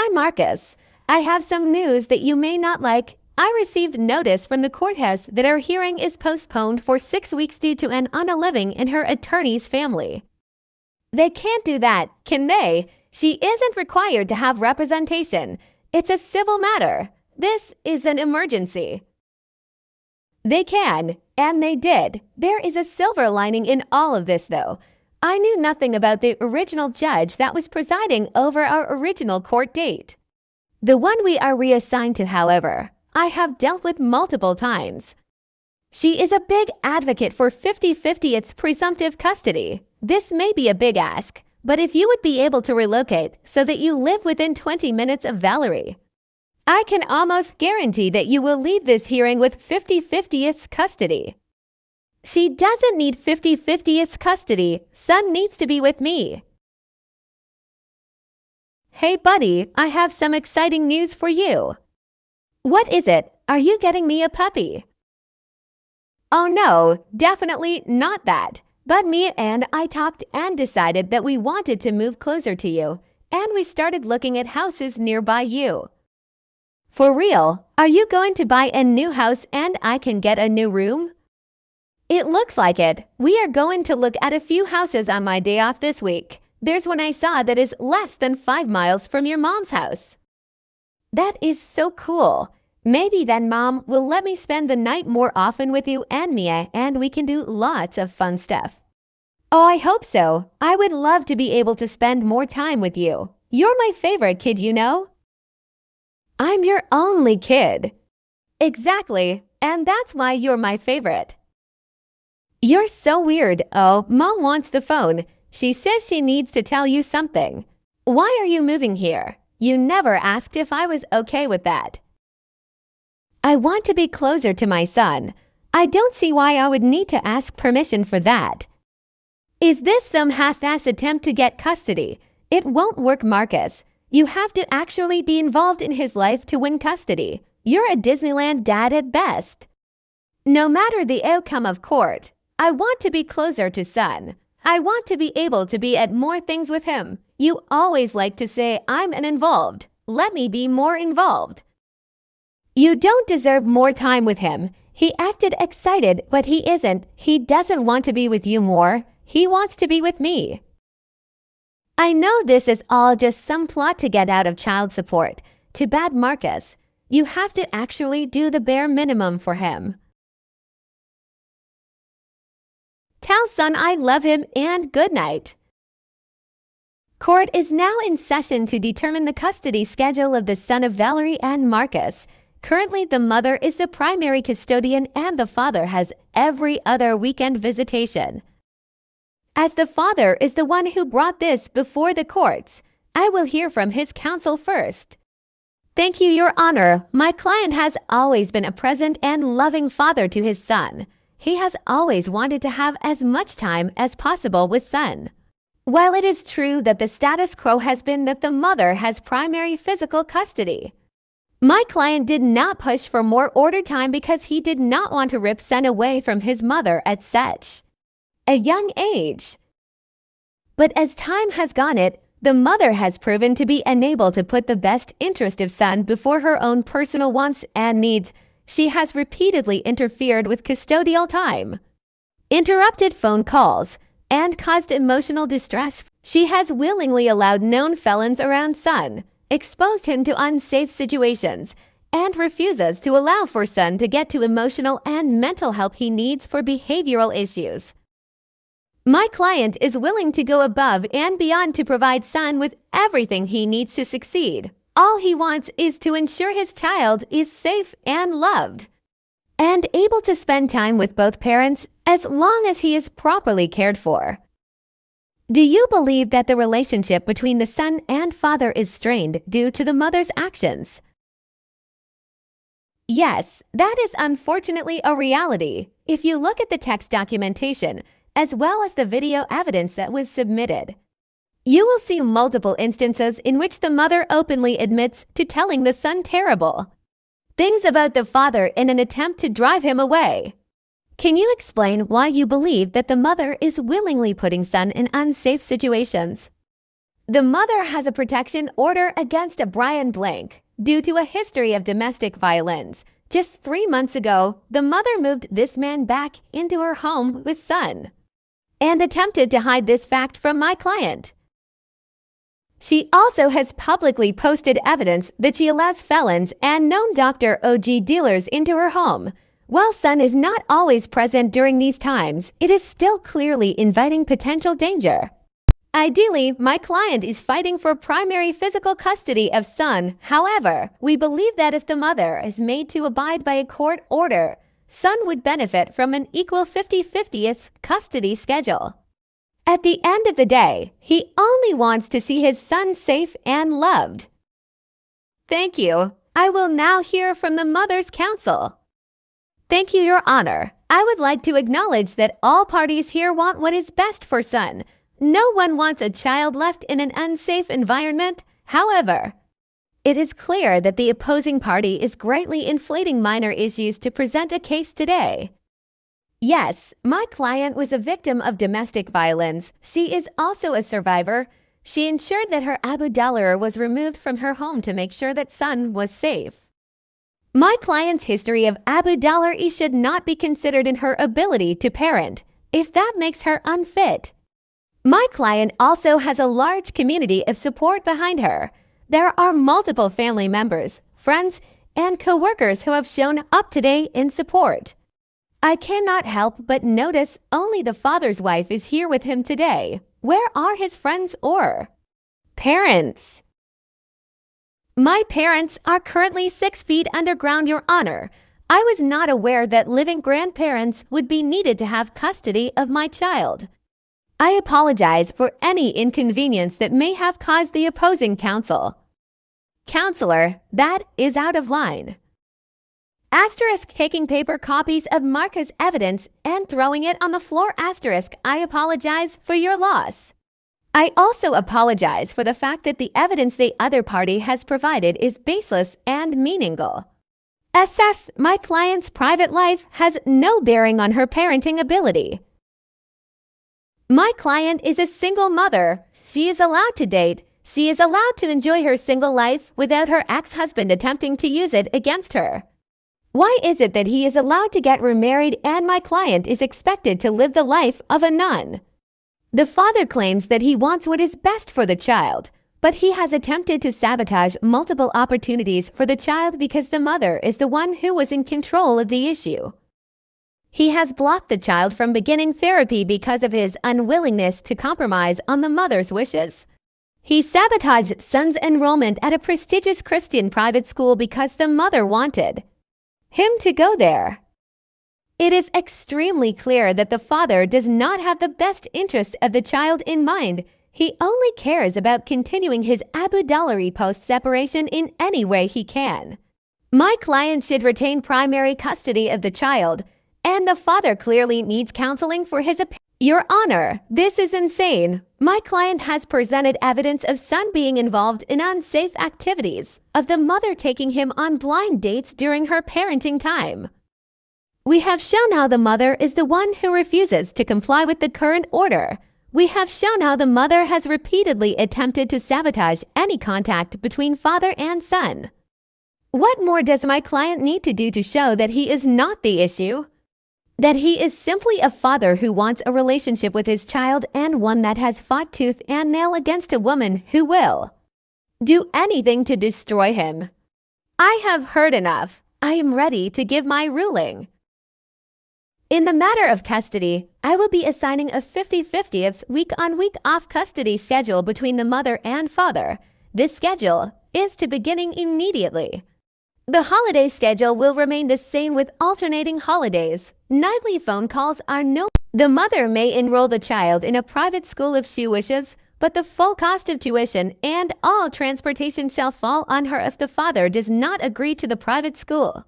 Hi, Marcus. I have some news that you may not like. I received notice from the courthouse that our hearing is postponed for 6 weeks due to an unaliving in her attorney's family. They can't do that, can they? She isn't required to have representation. It's a civil matter. This is an emergency. They can, and they did. There is a silver lining in all of this, though. I knew nothing about the original judge that was presiding over our original court date. The one we are reassigned to, however, I have dealt with multiple times. She is a big advocate for 50-50 its presumptive custody. This may be a big ask, but if you would be able to relocate so that you live within 20 minutes of Valerie, I can almost guarantee that you will leave this hearing with 50-50 its custody. She doesn't need 50-50 its custody. Son needs to be with me. Hey, buddy, I have some exciting news for you. What is it? Are you getting me a puppy? Oh no, definitely not that. But me and I talked and decided that we wanted to move closer to you, and we started looking at houses nearby you. For real, are you going to buy a new house and I can get a new room? It looks like it. We are going to look at a few houses on my day off this week. There's one I saw that is less than 5 miles from your mom's house. That is so cool. Maybe then Mom will let me spend the night more often with you and Mia, and we can do lots of fun stuff. Oh, I hope so. I would love to be able to spend more time with you. You're my favorite kid, you know? I'm your only kid. Exactly, and that's why you're my favorite. You're so weird. Oh, Mom wants the phone. She says she needs to tell you something. Why are you moving here? You never asked if I was okay with that. I want to be closer to my son. I don't see why I would need to ask permission for that. Is this some half-ass attempt to get custody? It won't work, Marcus. You have to actually be involved in his life to win custody. You're a Disneyland dad at best. No matter the outcome of court, I want to be closer to son. I want to be able to be at more things with him. You always like to say I'm involved. Let me be more involved. You don't deserve more time with him. He acted excited, but he isn't. He doesn't want to be with you more. He wants to be with me. I know this is all just some plot to get out of child support. Too bad, Marcus. You have to actually do the bare minimum for him. Tell son I love him and good night. Court is now in session to determine the custody schedule of the son of Valerie and Marcus. Currently, the mother is the primary custodian and the father has every other weekend visitation. As the father is the one who brought this before the courts, I will hear from his counsel first. Thank you, Your Honor. My client has always been a present and loving father to his son. He has always wanted to have as much time as possible with son. While it is true that the status quo has been that the mother has primary physical custody, my client did not push for more order time because he did not want to rip son away from his mother at such a young age. But as time has gone the mother has proven to be unable to put the best interest of son before her own personal wants and needs. She has repeatedly interfered with custodial time, interrupted phone calls, and caused emotional distress. She has willingly allowed known felons around son, exposed him to unsafe situations, and refuses to allow for son to get to emotional and mental help he needs for behavioral issues. My client is willing to go above and beyond to provide son with everything he needs to succeed. All he wants is to ensure his child is safe and loved, and able to spend time with both parents as long as he is properly cared for. Do you believe that the relationship between the son and father is strained due to the mother's actions? Yes, that is unfortunately a reality. If you look at the text documentation, as well as the video evidence that was submitted, you will see multiple instances in which the mother openly admits to telling the son terrible things about the father in an attempt to drive him away. Can you explain why you believe that the mother is willingly putting son in unsafe situations? The mother has a protection order against Brian Blank due to a history of domestic violence. Just 3 months ago, the mother moved this man back into her home with son and attempted to hide this fact from my client. She also has publicly posted evidence that she allows felons and known Dr. OG dealers into her home. While son is not always present during these times, it is still clearly inviting potential danger. Ideally, my client is fighting for primary physical custody of son. However, we believe that if the mother is made to abide by a court order, son would benefit from an equal 50-50th custody schedule. At the end of the day, he only wants to see his son safe and loved. Thank you. I will now hear from the mother's counsel. Thank you, Your Honor. I would like to acknowledge that all parties here want what is best for son. No one wants a child left in an unsafe environment. However, it is clear that the opposing party is greatly inflating minor issues to present a case today. Yes, my client was a victim of domestic violence. She is also a survivor. She ensured that her Abu Dhabi was removed from her home to make sure that son was safe. My client's history of Abu Dhabi should not be considered in her ability to parent, if that makes her unfit. My client also has a large community of support behind her. There are multiple family members, friends, and co-workers who have shown up today in support. I cannot help but notice only the father's wife is here with him today. Where are his friends or parents? My parents are currently 6 feet underground, Your Honor. I was not aware that living grandparents would be needed to have custody of my child. I apologize for any inconvenience that may have caused the opposing counsel. Counselor, that is out of line. Asterisk taking paper copies of Marcus' evidence and throwing it on the floor. Asterisk, I apologize for your loss. I also apologize for the fact that the evidence the other party has provided is baseless and meaningless. Assess, my client's private life has no bearing on her parenting ability. My client is a single mother. She is allowed to date. She is allowed to enjoy her single life without her ex-husband attempting to use it against her. Why is it that he is allowed to get remarried and my client is expected to live the life of a nun? The father claims that he wants what is best for the child, but he has attempted to sabotage multiple opportunities for the child because the mother is the one who was in control of the issue. He has blocked the child from beginning therapy because of his unwillingness to compromise on the mother's wishes. He sabotaged son's enrollment at a prestigious Christian private school because the mother wanted him to go there. It is extremely clear that the father does not have the best interest of the child in mind. He only cares about continuing his Abu Dhabi post-separation in any way he can. My client should retain primary custody of the child, and the father clearly needs counseling for his opinion. Your Honor, this is insane. My client has presented evidence of son being involved in unsafe activities, of the mother taking him on blind dates during her parenting time. We have shown how the mother is the one who refuses to comply with the current order. We have shown how the mother has repeatedly attempted to sabotage any contact between father and son. What more does my client need to do to show that he is not the issue? That he is simply a father who wants a relationship with his child and one that has fought tooth and nail against a woman who will do anything to destroy him. I have heard enough. I am ready to give my ruling. In the matter of custody, I will be assigning a 50-50th week-on-week off custody schedule between the mother and father. This schedule is to beginning immediately. The holiday schedule will remain the same with alternating holidays. Nightly phone calls are no. The mother may enroll the child in a private school if she wishes, but the full cost of tuition and all transportation shall fall on her if the father does not agree to the private school.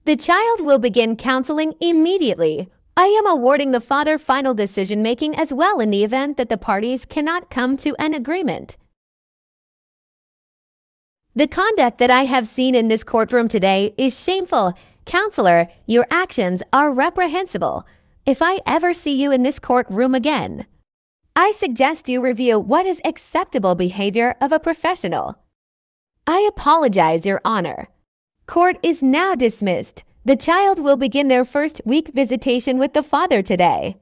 The child will begin counseling immediately. I am awarding the father final decision-making as well in the event that the parties cannot come to an agreement. The conduct that I have seen in this courtroom today is shameful. Counselor, your actions are reprehensible. If I ever see you in this courtroom again, I suggest you review what is acceptable behavior of a professional. I apologize, Your Honor. Court is now dismissed. The child will begin their first week visitation with the father today.